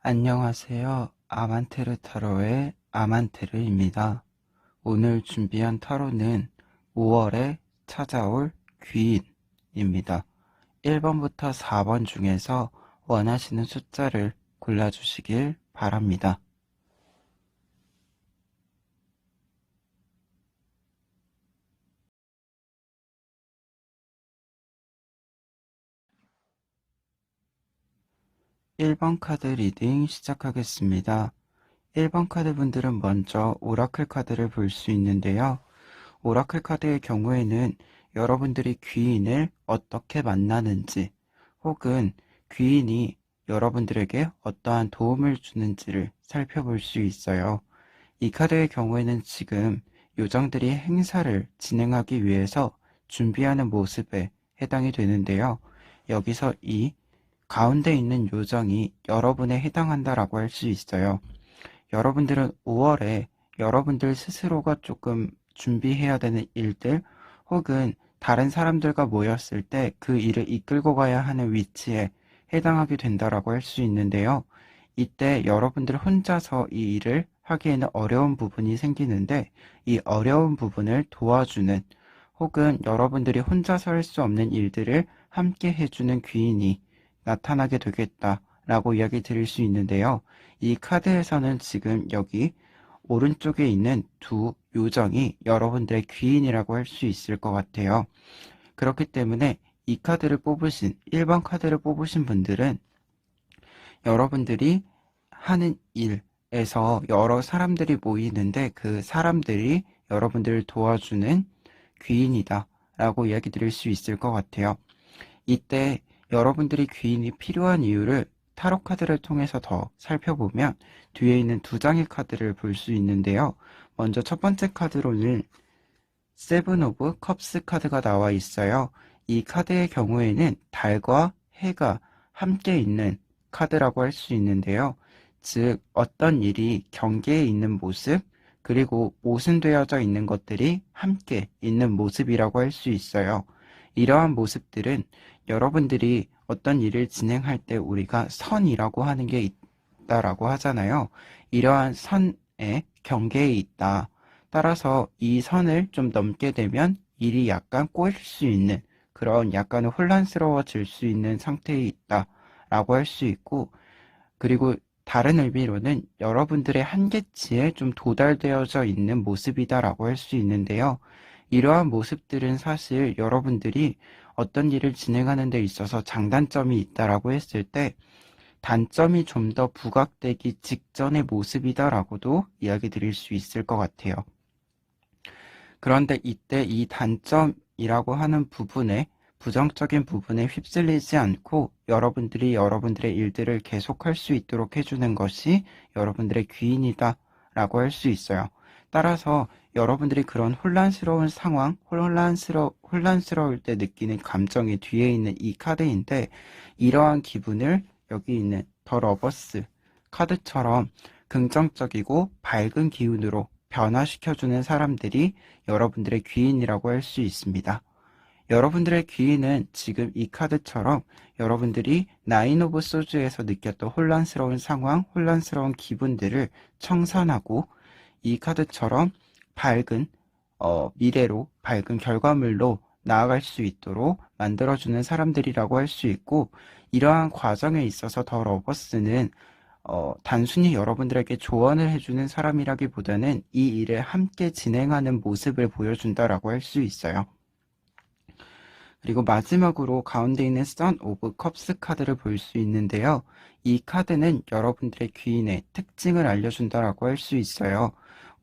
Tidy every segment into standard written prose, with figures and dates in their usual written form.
안녕하세요. 아만테르 타로의 아만테르입니다. 오늘 준비한 타로는 5월에 찾아올 귀인입니다. 1번부터 4번 중에서 원하시는 숫자를 골라주시길 바랍니다. (1번) 카드 리딩 시작하겠습니다. 1번 카드 분들은 먼저 오라클 카드를 볼 수 있는데요. 오라클 카드의 경우에는 여러분들이 귀인을 어떻게 만나는지 혹은 귀인이 여러분들에게 어떠한 도움을 주는지를 살펴볼 수 있어요. 이 카드의 경우에는 지금 요정들이 행사를 진행하기 위해서 준비하는 모습에 해당이 되는데요. 여기서 이 가운데 있는 요정이 여러분에 해당한다라고 할 수 있어요. 여러분들은 5월에 여러분들 스스로가 조금 준비해야 되는 일들 혹은 다른 사람들과 모였을 때 그 일을 이끌고 가야 하는 위치에 해당하게 된다라고 할 수 있는데요. 이때 여러분들 혼자서 이 일을 하기에는 어려운 부분이 생기는데 이 어려운 부분을 도와주는 혹은 여러분들이 혼자서 할 수 없는 일들을 함께 해주는 귀인이 나타나게 되겠다라고 이야기 드릴 수 있는데요. 이 카드에서는 지금 여기 오른쪽에 있는 두 요정이 여러분들의 귀인이라고 할 수 있을 것 같아요. 그렇기 때문에 이 카드를 뽑으신 1번 카드를 뽑으신 분들은 여러분들이 하는 일에서 여러 사람들이 모이는데 그 사람들이 여러분들을 도와주는 귀인이다 라고 이야기 드릴 수 있을 것 같아요. 이때 여러분들이 귀인이 필요한 이유를 타로 카드를 통해서 더 살펴보면 뒤에 있는 두 장의 카드를 볼 수 있는데요. 먼저 첫 번째 카드로는 세븐 오브 컵스 카드가 나와 있어요. 이 카드의 경우에는 달과 해가 함께 있는 카드라고 할 수 있는데요. 즉 어떤 일이 경계에 있는 모습 그리고 모순되어져 있는 것들이 함께 있는 모습이라고 할 수 있어요. 이러한 모습들은 여러분들이 어떤 일을 진행할 때 우리가 선이라고 하는 게 있다라고 하잖아요. 이러한 선의 경계에 있다. 따라서 이 선을 좀 넘게 되면 일이 약간 꼬일 수 있는 그런 약간 혼란스러워질 수 있는 상태에 있다라고 할 수 있고 그리고 다른 의미로는 여러분들의 한계치에 좀 도달되어져 있는 모습이다라고 할 수 있는데요. 이러한 모습들은 사실 여러분들이 어떤 일을 진행하는 데 있어서 장단점이 있다라고 했을 때 단점이 좀 더 부각되기 직전의 모습이다라고도 이야기 드릴 수 있을 것 같아요. 그런데 이때 이 단점이라고 하는 부분에 부정적인 부분에 휩쓸리지 않고 여러분들이 여러분들의 일들을 계속할 수 있도록 해주는 것이 여러분들의 귀인이다 라고 할 수 있어요. 따라서 여러분들이 그런 혼란스러운 상황, 혼란스러울 때 느끼는 감정이 뒤에 있는 이 카드인데 이러한 기분을 여기 있는 더 러버스 카드처럼 긍정적이고 밝은 기운으로 변화시켜주는 사람들이 여러분들의 귀인이라고 할 수 있습니다. 여러분들의 귀인은 지금 이 카드처럼 여러분들이 나인 오브 소즈에서 느꼈던 혼란스러운 상황, 혼란스러운 기분들을 청산하고 이 카드처럼 밝은 미래로 밝은 결과물로 나아갈 수 있도록 만들어주는 사람들이라고 할 수 있고 이러한 과정에 있어서 더 러버스는 단순히 여러분들에게 조언을 해주는 사람이라기보다는 이 일을 함께 진행하는 모습을 보여준다라고 할 수 있어요. 그리고 마지막으로 가운데 있는 선 오브 컵스 카드를 볼 수 있는데요. 이 카드는 여러분들의 귀인의 특징을 알려준다라고 할 수 있어요.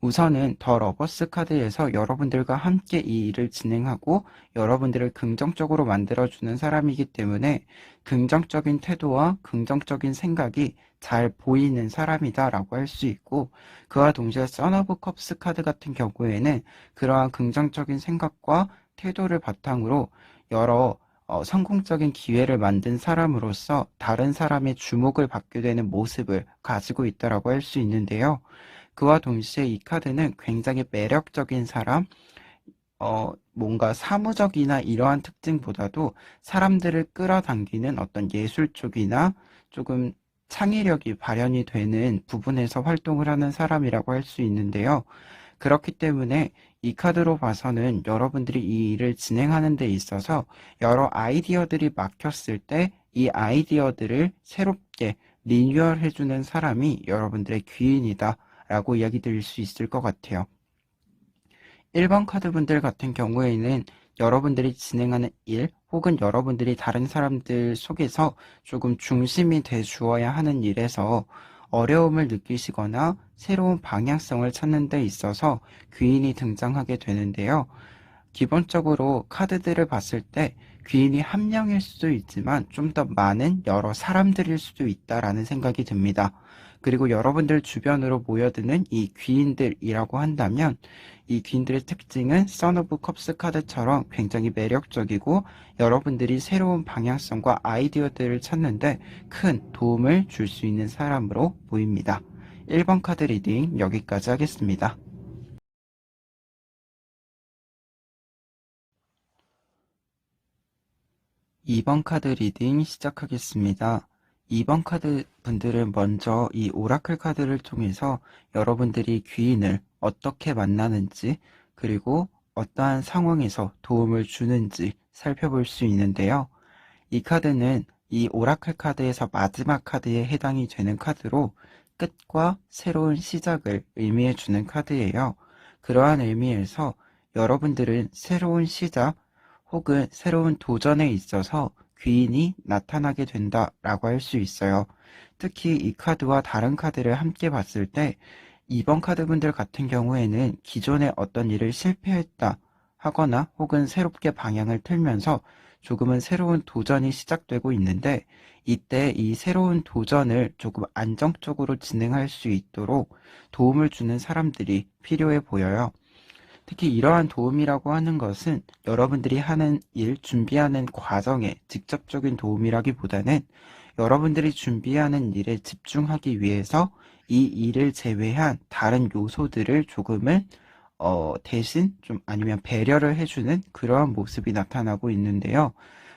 우선은 더 러버스 카드에서 여러분들과 함께 이 일을 진행하고 여러분들을 긍정적으로 만들어주는 사람이기 때문에 긍정적인 태도와 긍정적인 생각이 잘 보이는 사람이다라고 할 수 있고 그와 동시에 선 오브 컵스 카드 같은 경우에는 그러한 긍정적인 생각과 태도를 바탕으로 여러 성공적인 기회를 만든 사람으로서 다른 사람의 주목을 받게 되는 모습을 가지고 있다라고 할 수 있는데요. 그와 동시에 이 카드는 굉장히 매력적인 사람, 뭔가 사무적이나 이러한 특징보다도 사람들을 끌어당기는 어떤 예술 쪽이나 조금 창의력이 발현이 되는 부분에서 활동을 하는 사람이라고 할 수 있는데요. 그렇기 때문에 이 카드로 봐서는 여러분들이 이 일을 진행하는 데 있어서 여러 아이디어들이 막혔을 때 이 아이디어들을 새롭게 리뉴얼 해주는 사람이 여러분들의 귀인이다 라고 이야기 드릴 수 있을 것 같아요. 1번 카드 분들 같은 경우에는 여러분들이 진행하는 일 혹은 여러분들이 다른 사람들 속에서 조금 중심이 돼 주어야 하는 일에서 어려움을 느끼시거나 새로운 방향성을 찾는 데 있어서 귀인이 등장하게 되는데요. 기본적으로 카드들을 봤을 때 귀인이 한 명일 수도 있지만 좀 더 많은 여러 사람들일 수도 있다라는 생각이 듭니다. 그리고 여러분들 주변으로 모여드는 이 귀인들이라고 한다면 이 귀인들의 특징은 선 오브 컵스 카드처럼 굉장히 매력적이고 여러분들이 새로운 방향성과 아이디어들을 찾는데 큰 도움을 줄 수 있는 사람으로 보입니다. 1번 카드 리딩 여기까지 하겠습니다. 2번 카드 리딩 시작하겠습니다. 2번 카드 분들은 먼저 이 오라클 카드를 통해서 여러분들이 귀인을 어떻게 만나는지 그리고 어떠한 상황에서 도움을 주는지 살펴볼 수 있는데요. 이 카드는 이 오라클 카드에서 마지막 카드에 해당이 되는 카드로 끝과 새로운 시작을 의미해 주는 카드예요. 그러한 의미에서 여러분들은 새로운 시작 혹은 새로운 도전에 있어서 귀인이 나타나게 된다라고 할 수 있어요. 특히 이 카드와 다른 카드를 함께 봤을 때 2번 카드분들 같은 경우에는 기존의 어떤 일을 실패했다 하거나 혹은 새롭게 방향을 틀면서 조금은 새로운 도전이 시작되고 있는데 이때 이 새로운 도전을 조금 안정적으로 진행할 수 있도록 도움을 주는 사람들이 필요해 보여요. 특히 이러한 도움이라고 하는 것은 여러분들이 하는 일, 준비하는 과정에 직접적인 도움이라기보다는 여러분들이 준비하는 일에 집중하기 위해서 이 일을 제외한 다른 요소들을 조금은 대신 좀 아니면 배려를 해주는 그러한 모습이 나타나고 있는데요.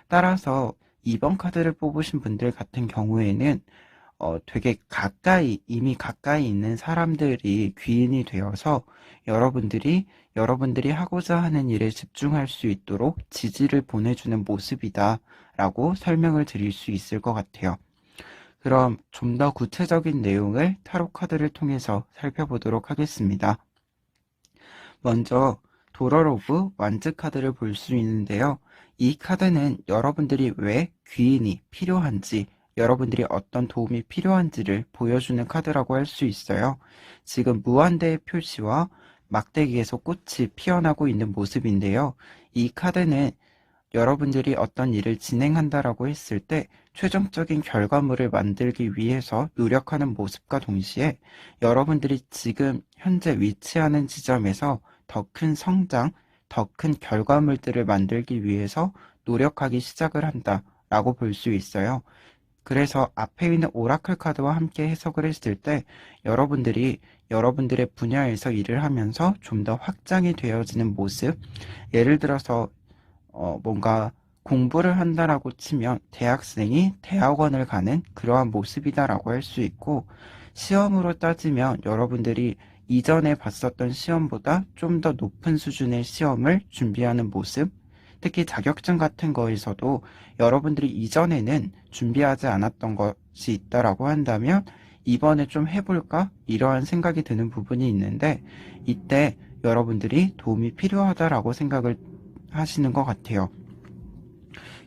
따라서 2번 카드를 뽑으신 분들 같은 경우에는 되게 이미 가까이 있는 사람들이 귀인이 되어서 여러분들이 하고자 하는 일에 집중할 수 있도록 지지를 보내주는 모습이다 라고 설명을 드릴 수 있을 것 같아요. 그럼 좀 더 구체적인 내용을 타로 카드를 통해서 살펴보도록 하겠습니다. 먼저 도럴 오브 완즈 카드를 볼 수 있는데요. 이 카드는 여러분들이 왜 귀인이 필요한지 여러분들이 어떤 도움이 필요한지를 보여주는 카드라고 할 수 있어요. 지금 무한대의 표시와 막대기에서 꽃이 피어나고 있는 모습인데요. 이 카드는 여러분들이 어떤 일을 진행한다라고 했을 때 최종적인 결과물을 만들기 위해서 노력하는 모습과 동시에 여러분들이 지금 현재 위치하는 지점에서 더 큰 성장, 더 큰 결과물들을 만들기 위해서 노력하기 시작을 한다라고 볼 수 있어요. 그래서 앞에 있는 오라클 카드와 함께 해석을 했을 때 여러분들이 여러분들의 분야에서 일을 하면서 좀 더 확장이 되어지는 모습, 예를 들어서 뭔가 공부를 한다라고 치면 대학생이 대학원을 가는 그러한 모습이다라고 할 수 있고, 시험으로 따지면 여러분들이 이전에 봤었던 시험보다 좀 더 높은 수준의 시험을 준비하는 모습, 특히 자격증 같은 거에서도 여러분들이 이전에는 준비하지 않았던 것이 있다라고 한다면 이번에 좀 해볼까? 이러한 생각이 드는 부분이 있는데 이때 여러분들이 도움이 필요하다라고 생각을 하시는 것 같아요.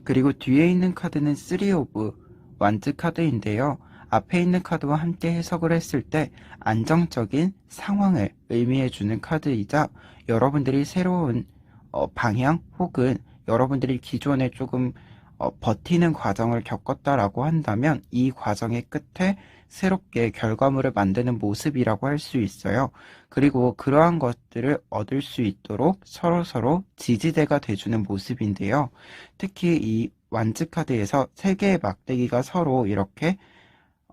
그리고 뒤에 있는 카드는 3 오브 완즈 카드인데요. 앞에 있는 카드와 함께 해석을 했을 때 안정적인 상황을 의미해주는 카드이자 여러분들이 새로운 방향 혹은 여러분들이 기존에 조금 버티는 과정을 겪었다라고 한다면 이 과정의 끝에 새롭게 결과물을 만드는 모습이라고 할 수 있어요. 그리고 그러한 것들을 얻을 수 있도록 서로서로 지지대가 돼주는 모습인데요. 특히 이 완즈 카드에서 세 개의 막대기가 서로 이렇게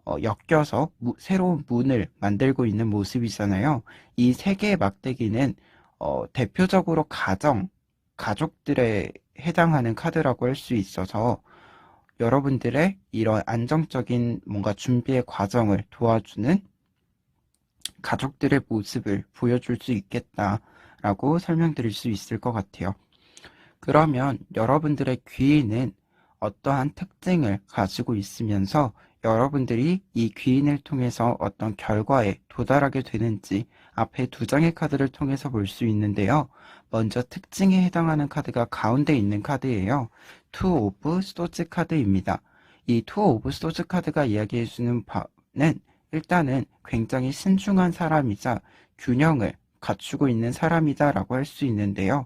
엮여서 새로운 문을 만들고 있는 모습이잖아요. 이 세 개의 막대기는 대표적으로 가족들에 해당하는 카드라고 할 수 있어서 여러분들의 이런 안정적인 뭔가 준비의 과정을 도와주는 가족들의 모습을 보여줄 수 있겠다라고 설명드릴 수 있을 것 같아요. 그러면 여러분들의 귀인은 어떠한 특징을 가지고 있으면서 여러분들이 이 귀인을 통해서 어떤 결과에 도달하게 되는지 앞에 두 장의 카드를 통해서 볼 수 있는데요. 먼저 특징에 해당하는 카드가 가운데 있는 카드예요. 투 오브 소즈 카드입니다. 이 투 오브 소즈 카드가 이야기해주는 바는 일단은 굉장히 신중한 사람이자 균형을 갖추고 있는 사람이다라고 할 수 있는데요.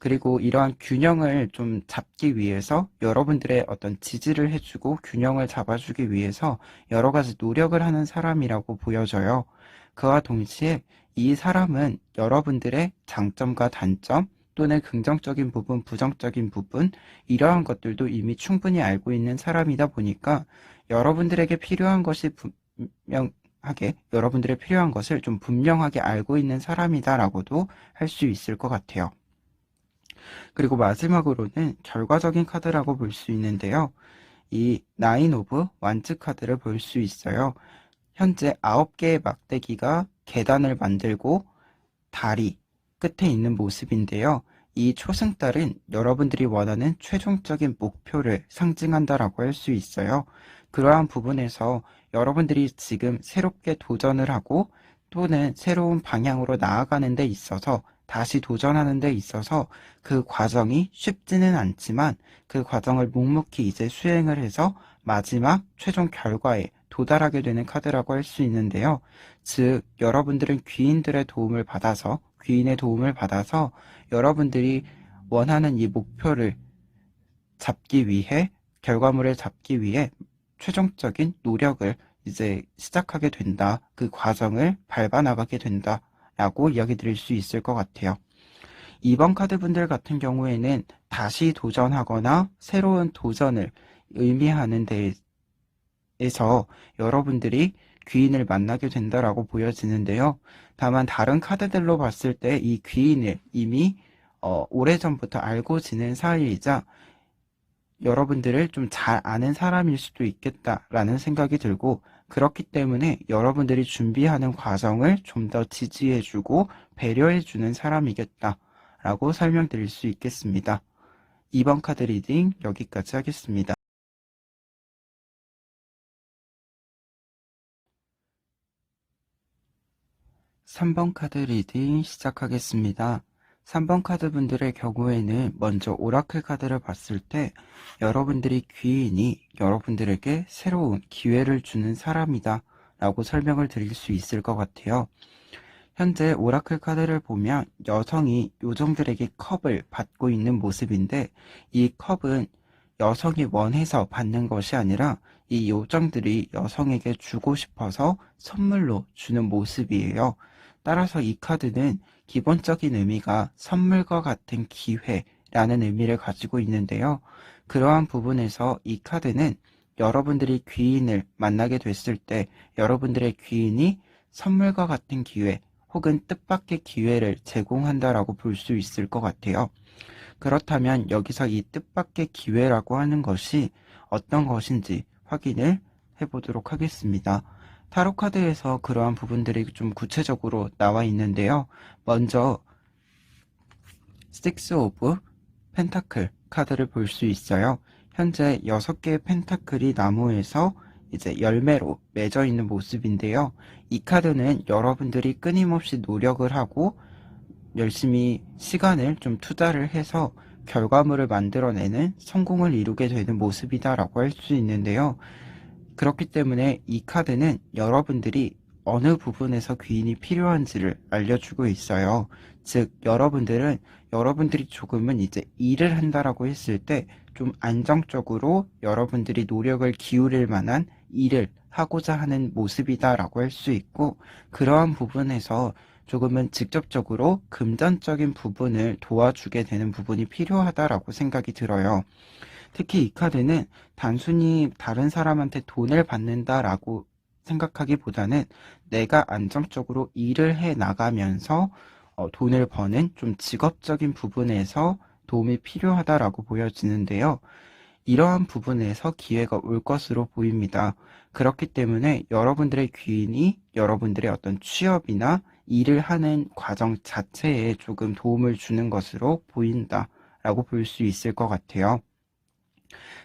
그리고 이러한 균형을 좀 잡기 위해서 여러분들의 어떤 지지를 해주고 균형을 잡아주기 위해서 여러 가지 노력을 하는 사람이라고 보여져요. 그와 동시에 이 사람은 여러분들의 장점과 단점 또는 긍정적인 부분, 부정적인 부분 이러한 것들도 이미 충분히 알고 있는 사람이다 보니까 여러분들에게 필요한 것이 여러분들의 필요한 것을 좀 분명하게 알고 있는 사람이다라고도 할 수 있을 것 같아요. 그리고 마지막으로는 결과적인 카드라고 볼 수 있는데요. 이 나인 오브 완즈 카드를 볼 수 있어요. 현재 9개의 막대기가 계단을 만들고 다리 끝에 있는 모습인데요. 이 초승달은 여러분들이 원하는 최종적인 목표를 상징한다라고 할 수 있어요. 그러한 부분에서 여러분들이 지금 새롭게 도전을 하고 또는 새로운 방향으로 나아가는 데 있어서 다시 도전하는 데 있어서 그 과정이 쉽지는 않지만 그 과정을 묵묵히 이제 수행을 해서 마지막 최종 결과에 도달하게 되는 카드라고 할 수 있는데요. 즉 여러분들은 귀인의 도움을 받아서 여러분들이 원하는 이 목표를 잡기 위해 결과물을 잡기 위해 최종적인 노력을 이제 시작하게 된다. 그 과정을 밟아나가게 된다. 라고 이야기 드릴 수 있을 것 같아요. 2번 카드 분들 같은 경우에는 다시 도전하거나 새로운 도전을 의미하는 데에서 여러분들이 귀인을 만나게 된다라고 보여지는데요. 다만 다른 카드들로 봤을 때 이 귀인을 이미 오래전부터 알고 지낸 사이이자 여러분들을 좀 잘 아는 사람일 수도 있겠다라는 생각이 들고 그렇기 때문에 여러분들이 준비하는 과정을 좀 더 지지해주고 배려해주는 사람이겠다라고 설명드릴 수 있겠습니다. 2번 카드 리딩 여기까지 하겠습니다. 3번 카드 리딩 시작하겠습니다. 3번 카드 분들의 경우에는 먼저 오라클 카드를 봤을 때 여러분들이 귀인이 여러분들에게 새로운 기회를 주는 사람이다 라고 설명을 드릴 수 있을 것 같아요. 현재 오라클 카드를 보면 여성이 요정들에게 컵을 받고 있는 모습인데 이 컵은 여성이 원해서 받는 것이 아니라 이 요정들이 여성에게 주고 싶어서 선물로 주는 모습이에요. 따라서 이 카드는 기본적인 의미가 선물과 같은 기회라는 의미를 가지고 있는데요. 그러한 부분에서 이 카드는 여러분들이 귀인을 만나게 됐을 때 여러분들의 귀인이 선물과 같은 기회 혹은 뜻밖의 기회를 제공한다라고 볼 수 있을 것 같아요. 그렇다면 여기서 이 뜻밖의 기회라고 하는 것이 어떤 것인지 확인을 해보도록 하겠습니다. 타로 카드에서 그러한 부분들이 좀 구체적으로 나와 있는데요. 먼저 식스 오브 펜타클 카드를 볼 수 있어요. 현재 6개의 펜타클이 나무에서 이제 열매로 맺어 있는 모습인데요. 이 카드는 여러분들이 끊임없이 노력을 하고 열심히 시간을 좀 투자를 해서 결과물을 만들어내는 성공을 이루게 되는 모습이다라고 할 수 있는데요. 그렇기 때문에 이 카드는 여러분들이 어느 부분에서 귀인이 필요한지를 알려주고 있어요. 즉 여러분들이 조금은 이제 일을 한다라고 했을 때 좀 안정적으로 여러분들이 노력을 기울일 만한 일을 하고자 하는 모습이다라고 할 수 있고 그러한 부분에서 조금은 직접적으로 금전적인 부분을 도와주게 되는 부분이 필요하다라고 생각이 들어요. 특히 이 카드는 단순히 다른 사람한테 돈을 받는다라고 생각하기보다는 내가 안정적으로 일을 해 나가면서 돈을 버는 좀 직업적인 부분에서 도움이 필요하다라고 보여지는데요. 이러한 부분에서 기회가 올 것으로 보입니다. 그렇기 때문에 여러분들의 귀인이 여러분들의 어떤 취업이나 일을 하는 과정 자체에 조금 도움을 주는 것으로 보인다라고 볼 수 있을 것 같아요.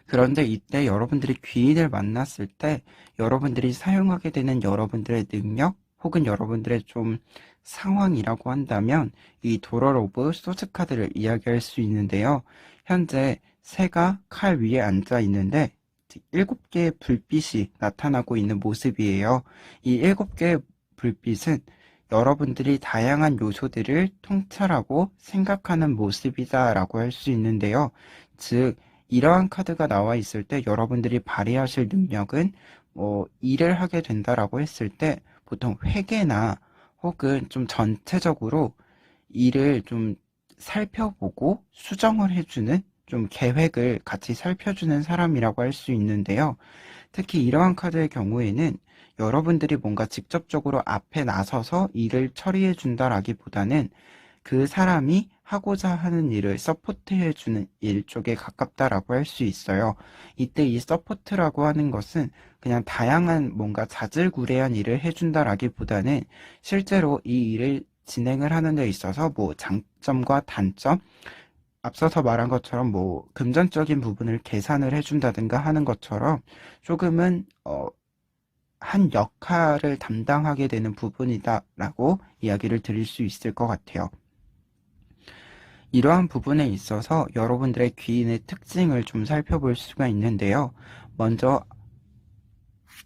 그런데 이때 여러분들이 귀인을 만났을 때 여러분들이 사용하게 되는 여러분들의 능력 혹은 여러분들의 좀 상황이라고 한다면 이 도럴 오브 소드 카드를 이야기할 수 있는데요. 현재 새가 칼 위에 앉아 있는데 7개의 불빛이 나타나고 있는 모습이에요. 이 7개의 불빛은 여러분들이 다양한 요소들을 통찰하고 생각하는 모습이다라고 할 수 있는데요. 즉, 이러한 카드가 나와 있을 때 여러분들이 발휘하실 능력은 일을 하게 된다라고 했을 때 보통 회계나 혹은 좀 전체적으로 일을 좀 살펴보고 수정을 해주는 좀 계획을 같이 살펴주는 사람이라고 할 수 있는데요. 특히 이러한 카드의 경우에는 여러분들이 뭔가 직접적으로 앞에 나서서 일을 처리해 준다라기보다는 그 사람이 하고자 하는 일을 서포트해주는 일 쪽에 가깝다라고 할 수 있어요. 이때 이 서포트라고 하는 것은 그냥 다양한 뭔가 자질구레한 일을 해준다라기보다는 실제로 이 일을 진행을 하는 데 있어서 뭐 장점과 단점, 앞서서 말한 것처럼 뭐 금전적인 부분을 계산을 해준다든가 하는 것처럼 조금은 한 역할을 담당하게 되는 부분이다라고 이야기를 드릴 수 있을 것 같아요. 이러한 부분에 있어서 여러분들의 귀인의 특징을 좀 살펴볼 수가 있는데요. 먼저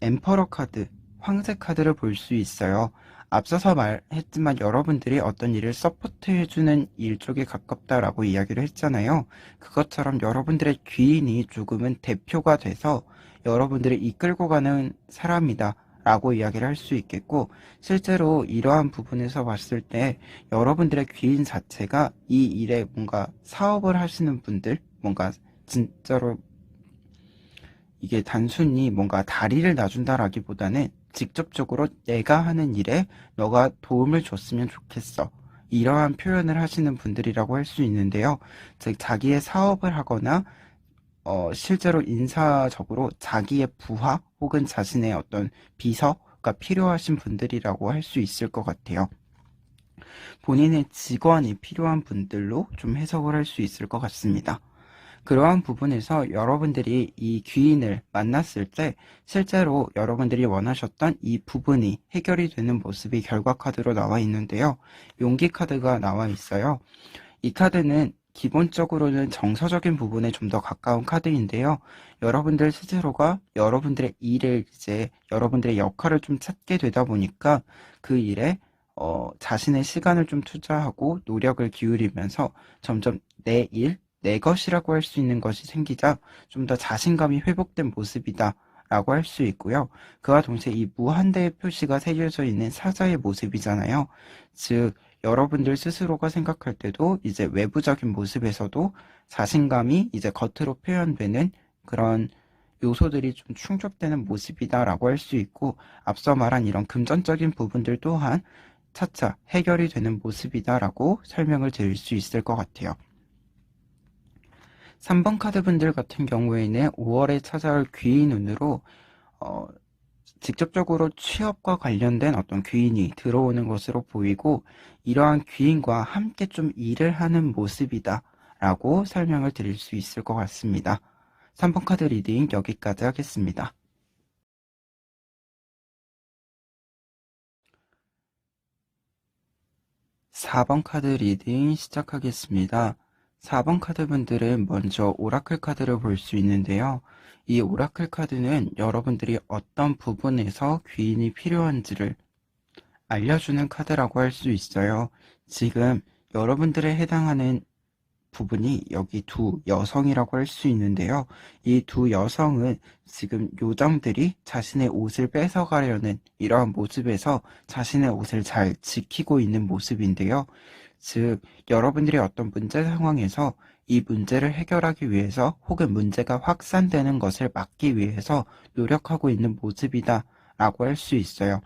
엠퍼러 카드, 황새 카드를 볼 수 있어요. 앞서서 말했지만 여러분들이 어떤 일을 서포트해주는 일 쪽에 가깝다라고 이야기를 했잖아요. 그것처럼 여러분들의 귀인이 조금은 대표가 돼서 여러분들을 이끌고 가는 사람이다 라고 이야기를 할 수 있겠고, 실제로 이러한 부분에서 봤을 때 여러분들의 귀인 자체가 이 일에 뭔가 사업을 하시는 분들, 뭔가 진짜로 이게 단순히 뭔가 다리를 놔준다라기보다는 직접적으로 내가 하는 일에 너가 도움을 줬으면 좋겠어. 이러한 표현을 하시는 분들이라고 할 수 있는데요. 즉, 자기의 사업을 하거나 실제로 인사적으로 자기의 부하 혹은 자신의 어떤 비서가 필요하신 분들이라고 할 수 있을 것 같아요. 본인의 직원이 필요한 분들로 좀 해석을 할 수 있을 것 같습니다. 그러한 부분에서 여러분들이 이 귀인을 만났을 때 실제로 여러분들이 원하셨던 이 부분이 해결이 되는 모습이 결과 카드로 나와 있는데요. 용기 카드가 나와 있어요. 이 카드는 기본적으로는 정서적인 부분에 좀 더 가까운 카드인데요. 여러분들 스스로가 여러분들의 일을 이제 여러분들의 역할을 좀 찾게 되다 보니까 그 일에 자신의 시간을 좀 투자하고 노력을 기울이면서 점점 내 일, 내 것이라고 할 수 있는 것이 생기자 좀 더 자신감이 회복된 모습이다 라고 할 수 있고요. 그와 동시에 이 무한대의 표시가 새겨져 있는 사자의 모습이잖아요. 즉 여러분들 스스로가 생각할 때도 이제 외부적인 모습에서도 자신감이 이제 겉으로 표현되는 그런 요소들이 좀 충족되는 모습이다라고 할 수 있고, 앞서 말한 이런 금전적인 부분들 또한 차차 해결이 되는 모습이다라고 설명을 드릴 수 있을 것 같아요. 3번 카드 분들 같은 경우에는 5월에 찾아올 귀인 운으로 직접적으로 취업과 관련된 어떤 귀인이 들어오는 것으로 보이고, 이러한 귀인과 함께 좀 일을 하는 모습이다 라고 설명을 드릴 수 있을 것 같습니다. 3번 카드 리딩 여기까지 하겠습니다. 4번 카드 리딩 시작하겠습니다. 4번 카드 분들은 먼저 오라클 카드를 볼 수 있는데요. 이 오라클 카드는 여러분들이 어떤 부분에서 귀인이 필요한지를 알려주는 카드라고 할 수 있어요. 지금 여러분들에 해당하는 부분이 여기 두 여성이라고 할 수 있는데요. 이 두 여성은 지금 요정들이 자신의 옷을 뺏어가려는 이러한 모습에서 자신의 옷을 잘 지키고 있는 모습인데요. 즉, 여러분들이 어떤 문제 상황에서 이 문제를 해결하기 위해서 혹은 문제가 확산되는 것을 막기 위해서 노력하고 있는 모습이다 라고 할 수 있어요.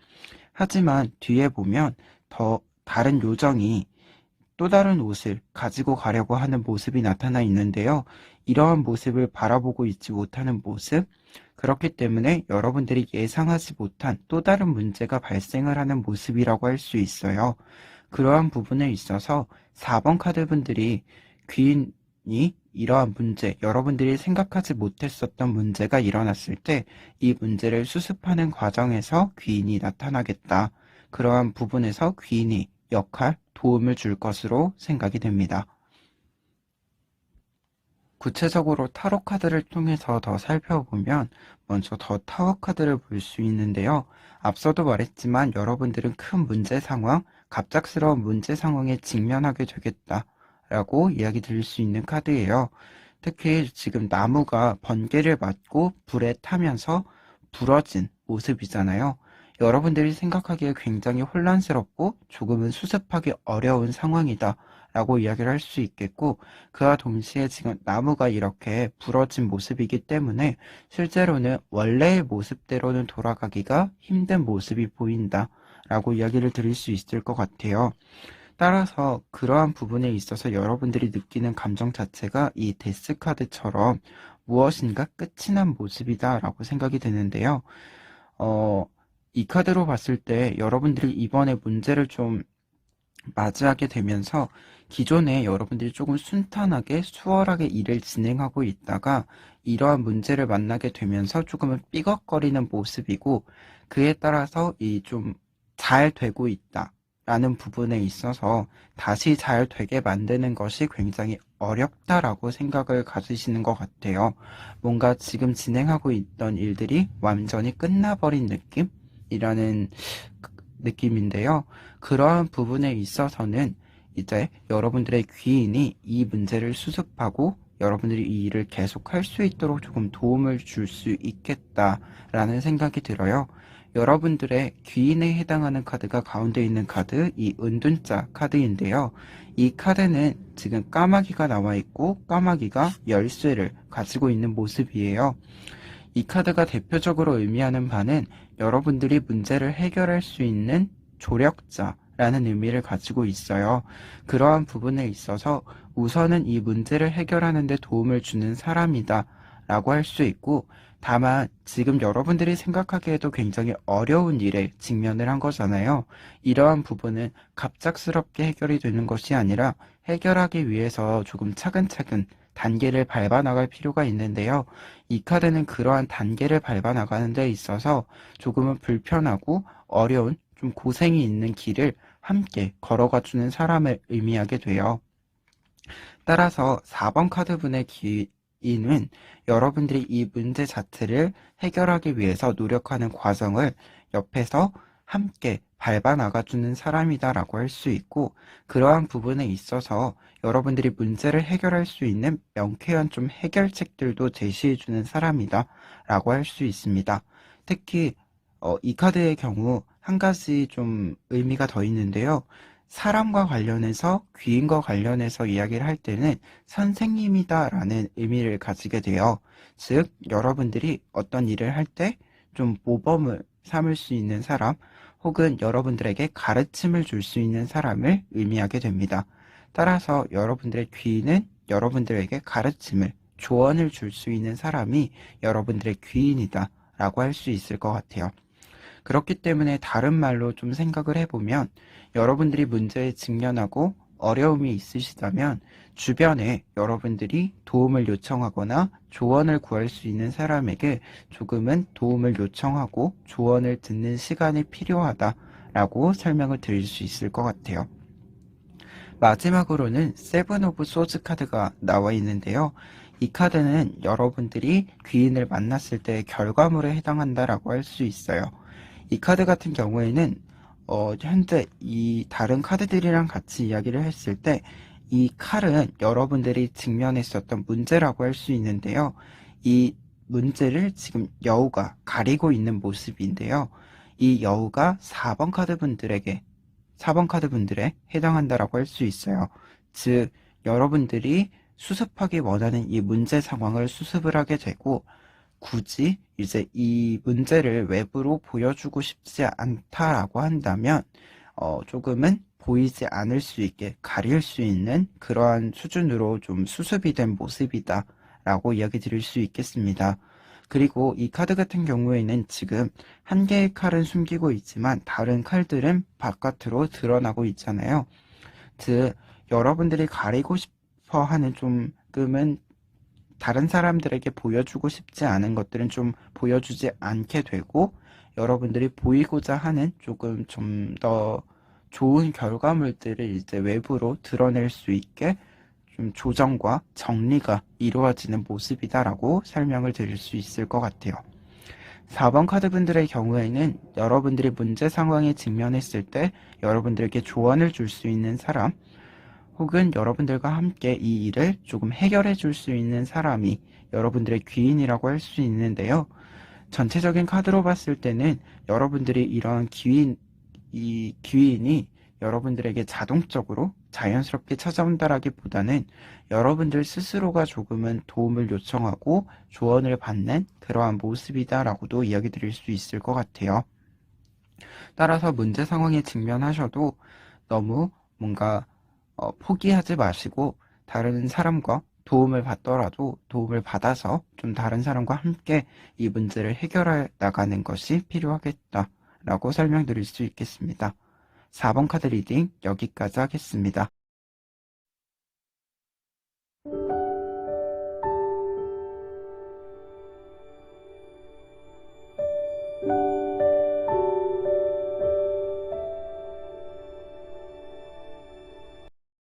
하지만 뒤에 보면 더 다른 요정이 또 다른 옷을 가지고 가려고 하는 모습이 나타나 있는데요. 이러한 모습을 바라보고 있지 못하는 모습, 그렇기 때문에 여러분들이 예상하지 못한 또 다른 문제가 발생을 하는 모습이라고 할 수 있어요. 그러한 부분에 있어서 4번 카드 분들이 귀인이 이러한 문제, 여러분들이 생각하지 못했었던 문제가 일어났을 때 이 문제를 수습하는 과정에서 귀인이 나타나겠다. 그러한 부분에서 귀인이 역할, 도움을 줄 것으로 생각이 됩니다. 구체적으로 타로 카드를 통해서 더 살펴보면 먼저 더 타워 카드를 볼 수 있는데요. 앞서도 말했지만 여러분들은 큰 문제 상황, 갑작스러운 문제 상황에 직면하게 되겠다라고 이야기 드릴 수 있는 카드예요. 특히 지금 나무가 번개를 맞고 불에 타면서 부러진 모습이잖아요. 여러분들이 생각하기에 굉장히 혼란스럽고 조금은 수습하기 어려운 상황이다 라고 이야기를 할 수 있겠고, 그와 동시에 지금 나무가 이렇게 부러진 모습이기 때문에 실제로는 원래의 모습대로는 돌아가기가 힘든 모습이 보인다 라고 이야기를 드릴 수 있을 것 같아요. 따라서 그러한 부분에 있어서 여러분들이 느끼는 감정 자체가 이 데스 카드처럼 무엇인가 끝이 난 모습이다 라고 생각이 드는데요. 이 카드로 봤을 때 여러분들이 이번에 문제를 좀 맞이하게 되면서 기존에 여러분들이 조금 순탄하게 수월하게 일을 진행하고 있다가 이러한 문제를 만나게 되면서 조금은 삐걱거리는 모습이고, 그에 따라서 이 좀 잘 되고 있다 라는 부분에 있어서 다시 잘 되게 만드는 것이 굉장히 어렵다라고 생각을 가지시는 것 같아요. 뭔가 지금 진행하고 있던 일들이 완전히 끝나버린 느낌이라는 느낌인데요. 그러한 부분에 있어서는 이제 여러분들의 귀인이 이 문제를 수습하고 여러분들이 이 일을 계속 할 수 있도록 조금 도움을 줄 수 있겠다라는 생각이 들어요. 여러분들의 귀인에 해당하는 카드가 가운데 있는 카드, 이 은둔자 카드인데요. 이 카드는 지금 까마귀가 나와 있고 까마귀가 열쇠를 가지고 있는 모습이에요. 이 카드가 대표적으로 의미하는 바는 여러분들이 문제를 해결할 수 있는 조력자라는 의미를 가지고 있어요. 그러한 부분에 있어서 우선은 이 문제를 해결하는 데 도움을 주는 사람이다 라고 할 수 있고, 다만 지금 여러분들이 생각하기에도 굉장히 어려운 일에 직면을 한 거잖아요. 이러한 부분은 갑작스럽게 해결이 되는 것이 아니라 해결하기 위해서 조금 차근차근 단계를 밟아 나갈 필요가 있는데요. 이 카드는 그러한 단계를 밟아 나가는 데 있어서 조금은 불편하고 어려운 좀 고생이 있는 길을 함께 걸어가 주는 사람을 의미하게 돼요. 따라서 4번 카드분의 기인은 여러분들이 이 문제 자체를 해결하기 위해서 노력하는 과정을 옆에서 함께 밟아 나가주는 사람이다라고 할 수 있고, 그러한 부분에 있어서 여러분들이 문제를 해결할 수 있는 명쾌한 좀 해결책들도 제시해주는 사람이다라고 할 수 있습니다. 특히 이 카드의 경우 한 가지 좀 의미가 더 있는데요. 사람과 관련해서 귀인과 관련해서 이야기를 할 때는 선생님이다라는 의미를 가지게 돼요. 즉 여러분들이 어떤 일을 할 때 좀 모범을 삼을 수 있는 사람, 혹은 여러분들에게 가르침을 줄 수 있는 사람을 의미하게 됩니다. 따라서 여러분들의 귀인은 여러분들에게 가르침을, 조언을 줄 수 있는 사람이 여러분들의 귀인이다 라고 할 수 있을 것 같아요. 그렇기 때문에 다른 말로 좀 생각을 해보면, 여러분들이 문제에 직면하고 어려움이 있으시다면 주변에 여러분들이 도움을 요청하거나 조언을 구할 수 있는 사람에게 조금은 도움을 요청하고 조언을 듣는 시간이 필요하다라고 설명을 드릴 수 있을 것 같아요. 마지막으로는 세븐 오브 소즈 카드가 나와 있는데요. 이 카드는 여러분들이 귀인을 만났을 때의 결과물에 해당한다라고 할 수 있어요. 이 카드 같은 경우에는 현재 이 다른 카드들이랑 같이 이야기를 했을 때 이 칼은 여러분들이 직면했었던 문제라고 할 수 있는데요. 이 문제를 지금 여우가 가리고 있는 모습인데요. 이 여우가 4번 카드 분들에게 4번 카드 분들에 해당한다라고 할 수 있어요. 즉 여러분들이 수습하기 원하는 이 문제 상황을 수습을 하게 되고, 굳이 이제 이 문제를 외부로 보여주고 싶지 않다라고 한다면 조금은 보이지 않을 수 있게 가릴 수 있는 그러한 수준으로 좀 수습이 된 모습이다 라고 이야기 드릴 수 있겠습니다. 그리고 이 카드 같은 경우에는 지금 한 개의 칼은 숨기고 있지만 다른 칼들은 바깥으로 드러나고 있잖아요. 즉, 여러분들이 가리고 싶어 하는 조금은 다른 사람들에게 보여주고 싶지 않은 것들은 좀 보여주지 않게 되고, 여러분들이 보이고자 하는 조금 좀 더 좋은 결과물들을 이제 외부로 드러낼 수 있게 좀 조정과 정리가 이루어지는 모습이다라고 설명을 드릴 수 있을 것 같아요. 4번 카드분들의 경우에는 여러분들이 문제 상황에 직면했을 때 여러분들에게 조언을 줄 수 있는 사람, 혹은 여러분들과 함께 이 일을 조금 해결해 줄 수 있는 사람이 여러분들의 귀인이라고 할 수 있는데요. 전체적인 카드로 봤을 때는 여러분들이 이런 이 귀인이 여러분들에게 자동적으로 자연스럽게 찾아온다라기보다는 여러분들 스스로가 조금은 도움을 요청하고 조언을 받는 그러한 모습이다라고도 이야기 드릴 수 있을 것 같아요. 따라서 문제 상황에 직면하셔도 너무 뭔가 포기하지 마시고 다른 사람과 도움을 받더라도 도움을 받아서 좀 다른 사람과 함께 이 문제를 해결해 나가는 것이 필요하겠다라고 설명드릴 수 있겠습니다. 4번 카드 리딩 여기까지 하겠습니다.